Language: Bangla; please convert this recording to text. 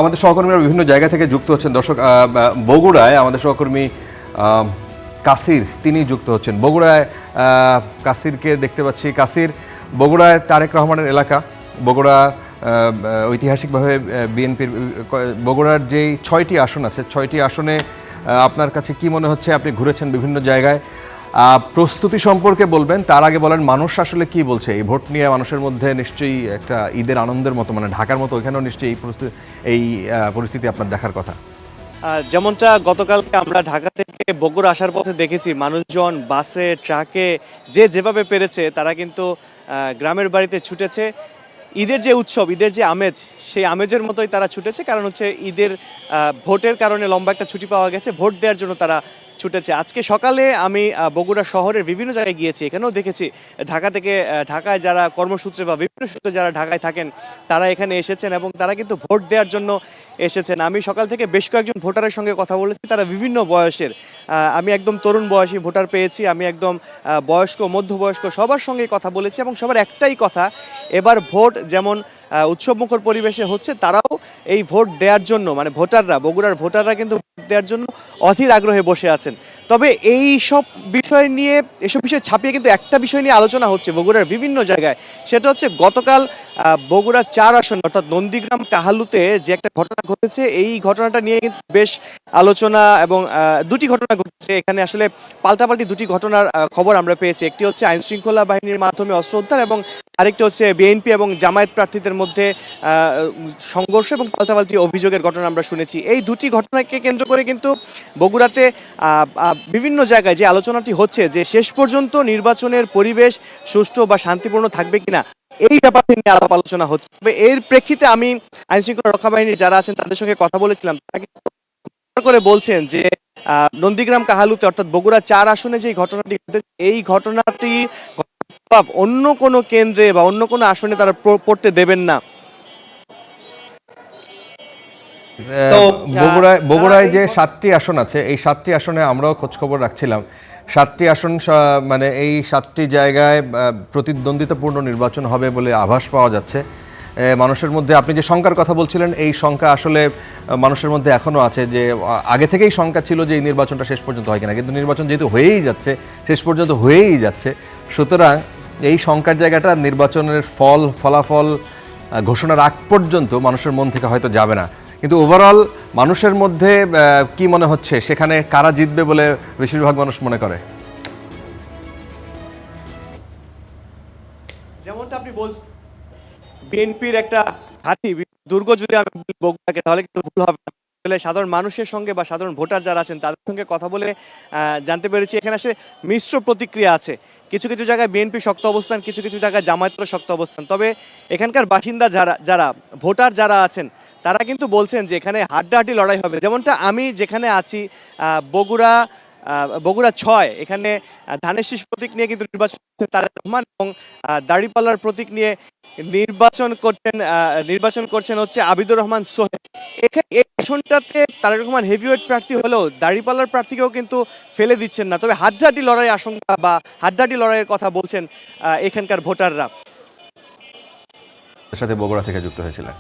আমাদের সহকর্মীরা বিভিন্ন জায়গা থেকে যুক্ত হচ্ছেন। দর্শক, বগুড়ায় আমাদের সহকর্মী কাসির তিনি যুক্ত হচ্ছেন। বগুড়ায় কাসিরকে দেখতে পাচ্ছি। কাসির, বগুড়ায় তারেক রহমানের এলাকা। বগুড়া ঐতিহাসিকভাবে বিএনপির বগুড়ার যেই 6টি আসন আছে, 6টি আসনে আপনার কাছে কি মনে হচ্ছে? আপনি ঘুরেছেন বিভিন্ন জায়গায়, প্রস্তুতি সম্পর্কে বলবেন। তার আগে বলেন মানুষ আসলে কি বলছে এই ভোট নিয়ে। মানুষের মধ্যে নিশ্চয়ই একটা ঈদের আনন্দের মতো, মানে ঢাকার মতো ওইখানেও নিশ্চয়ই এই পরিস্থিতি আপনার দেখার কথা। যেমনটা গতকালকে আমরা ঢাকা থেকে বগুড়া আসার পথে দেখেছি, মানুষজন বাসে ট্রাকে যে যেভাবে পেরেছে তারা কিন্তু গ্রামের বাড়িতে ছুটেছে। ঈদের যে উৎসব, ঈদের যে আমেজ, সেই আমেজের মতোই তারা ছুটেছে। কারণ হচ্ছে ঈদের ভোটের কারণে লম্বা একটা ছুটি পাওয়া গেছে, ভোট দেওয়ার জন্য তারা ছুটেছে। আজকে সকালে আমি বগুড়া শহরের বিভিন্ন জায়গায় গিয়েছি, এখানেও দেখেছি ঢাকা থেকে ঢাকায় যারা কর্মসূত্রে বা বিভিন্ন সূত্রে যারা ঢাকায় থাকেন তারা এখানে এসেছেন এবং তারা কিন্তু ভোট দেওয়ার জন্য এসেছেন। আমি সকাল থেকে বেশ কয়েকজন ভোটারের সঙ্গে কথা বলেছি, তারা বিভিন্ন বয়সের। আমি একদম তরুণ বয়সী ভোটার পেয়েছি, আমি একদম বয়স্ক, মধ্যবয়স্ক সবার সঙ্গে কথা বলেছি এবং সবার একটাই কথা, এবার ভোট যেমন উৎসবমুখর পরিবেশে হচ্ছে, তারাও এই ভোট দেওয়ার জন্য, মানে ভোটাররা, বগুড়ার ভোটাররা কিন্তু ভোট দেওয়ার জন্য অধীর আগ্রহে বসে আছেন। তবে এই সব বিষয় নিয়ে, এসব বিষয় ছাপিয়ে কিন্তু একটা বিষয় নিয়ে আলোচনা হচ্ছে বগুড়ার বিভিন্ন জায়গায়। সেটা হচ্ছে গতকাল বগুড়া 4 আসন অর্থাৎ নন্দীগ্রাম কাহালুতে যে একটা ঘটনা ঘটেছে, এই ঘটনাটা নিয়ে কিন্তু বেশ আলোচনা এবং দুটি ঘটনা ঘটেছে এখানে। আসলে পাল্টাপাল্টি দুটি ঘটনার খবর আমরা পেয়েছি। একটি হচ্ছে আইন শৃঙ্খলা বাহিনীর মাধ্যমে অস্ত্র উদ্ধার এবং আরেকটি হচ্ছে বিএনপি এবং জামায়াত প্রার্থীদের মধ্যে সংঘর্ষ এবং পাল্টাপাল্টি অভিযোগের ঘটনা আমরা শুনেছি। এই দুটি ঘটনাকে কেন্দ্র করে কিন্তু বগুড়াতে বিভিন্ন জায়গায় যে আলোচনাটি হচ্ছে, যে শেষ পর্যন্ত নির্বাচনের পরিবেশ সুষ্ঠু বা শান্তিপূর্ণ থাকবে কিনা, এই ব্যাপারটি নিয়ে আলাপ আলোচনা হচ্ছে। তবে এর প্রেক্ষিতে আমি আইন শৃঙ্খলা রক্ষা বাহিনীর যারা আছেন তাদের সঙ্গে কথা বলেছিলাম, তারা কিন্তু করে বলছেন যে নন্দীগ্রাম কাহালুতে অর্থাৎ বগুড়া 4 আসনে যে ঘটনাটি ঘটেছে, এই ঘটনাটি অন্য কোনো কেন্দ্রে বা অন্য কোনো আসনে তারা পড়তে দেবেন না। বগুড়ায় যে 7টি আসন আছে, এই 7টি আসনে আমরাও খোঁজখবর রাখছিলাম। 7টি আসন, মানে এই 7টি জায়গায় প্রতিদ্বন্দ্বিতাপূর্ণ নির্বাচন হবে বলে আভাস পাওয়া যাচ্ছে মানুষের মধ্যে। আপনি যে শঙ্কার কথা বলছিলেন, এই শঙ্কা আসলে মানুষের মধ্যে এখনও আছে, যে আগে থেকেই শঙ্কা ছিল যে এই নির্বাচনটা শেষ পর্যন্ত হয় কিনা। কিন্তু নির্বাচন যেহেতু হয়েই যাচ্ছে, শেষ পর্যন্ত হয়েই যাচ্ছে, সুতরাং এই শঙ্কার জায়গাটা নির্বাচনের ফলাফল ঘোষণার আগ পর্যন্ত মানুষের মন থেকে হয়তো যাবে না। কিন্তু ওভারঅল মানুষের মধ্যে কি মনে হচ্ছে, সেখানে কারা জিতবে বলে বেশিরভাগ মানুষ মনে করে? যেমনটা আপনি বলছেন, বিএনপির একটা ঘাঁটি দুর্গ, যদি আমি বগুড়াকে, তাহলে কিন্তু ভুল হবে না। সাধারণ মানুষের সঙ্গে বা সাধারণ ভোটার যারা আছেন তাদের সঙ্গে কথা বলে জানতে পেরেছি এখানে আসলে মিশ্র প্রতিক্রিয়া আছে। কিছু কিছু জায়গায় বিএনপি শক্ত অবস্থান, কিছু কিছু জায়গায় জামায়াতের শক্ত অবস্থান। তবে এখানকার বাসিন্দা যারা ভোটার যারা আছেন তারা কিন্তু বলছেন যে এখানে হাড্ডাহাড্ডি লড়াই হবে। যেমনটা আমি যেখানে আছি, বগুড়া 6, এখানে ধানের শীষ প্রতীক নিয়ে কিন্তু নির্বাচন করছেন তারেক রহমান এবং দাড়িপাল্লার প্রতীক নিয়ে নির্বাচন করছেন হচ্ছে আবিদুর রহমান সোহেল। এখানে এই আসনটাতে তারেক রহমান হেভিওয়েট প্রার্থী হলেও দাড়িপাল্লার প্রার্থীকেও কিন্তু ফেলে দিচ্ছেন না। তবে হাড্ডাহাড্ডি লড়াই আশঙ্কা বা হাড্ডাহাড্ডি লড়াইয়ের কথা বলছেন এখানকার ভোটাররা। সাথে বগুড়া থেকে যুক্ত হয়েছিলেন।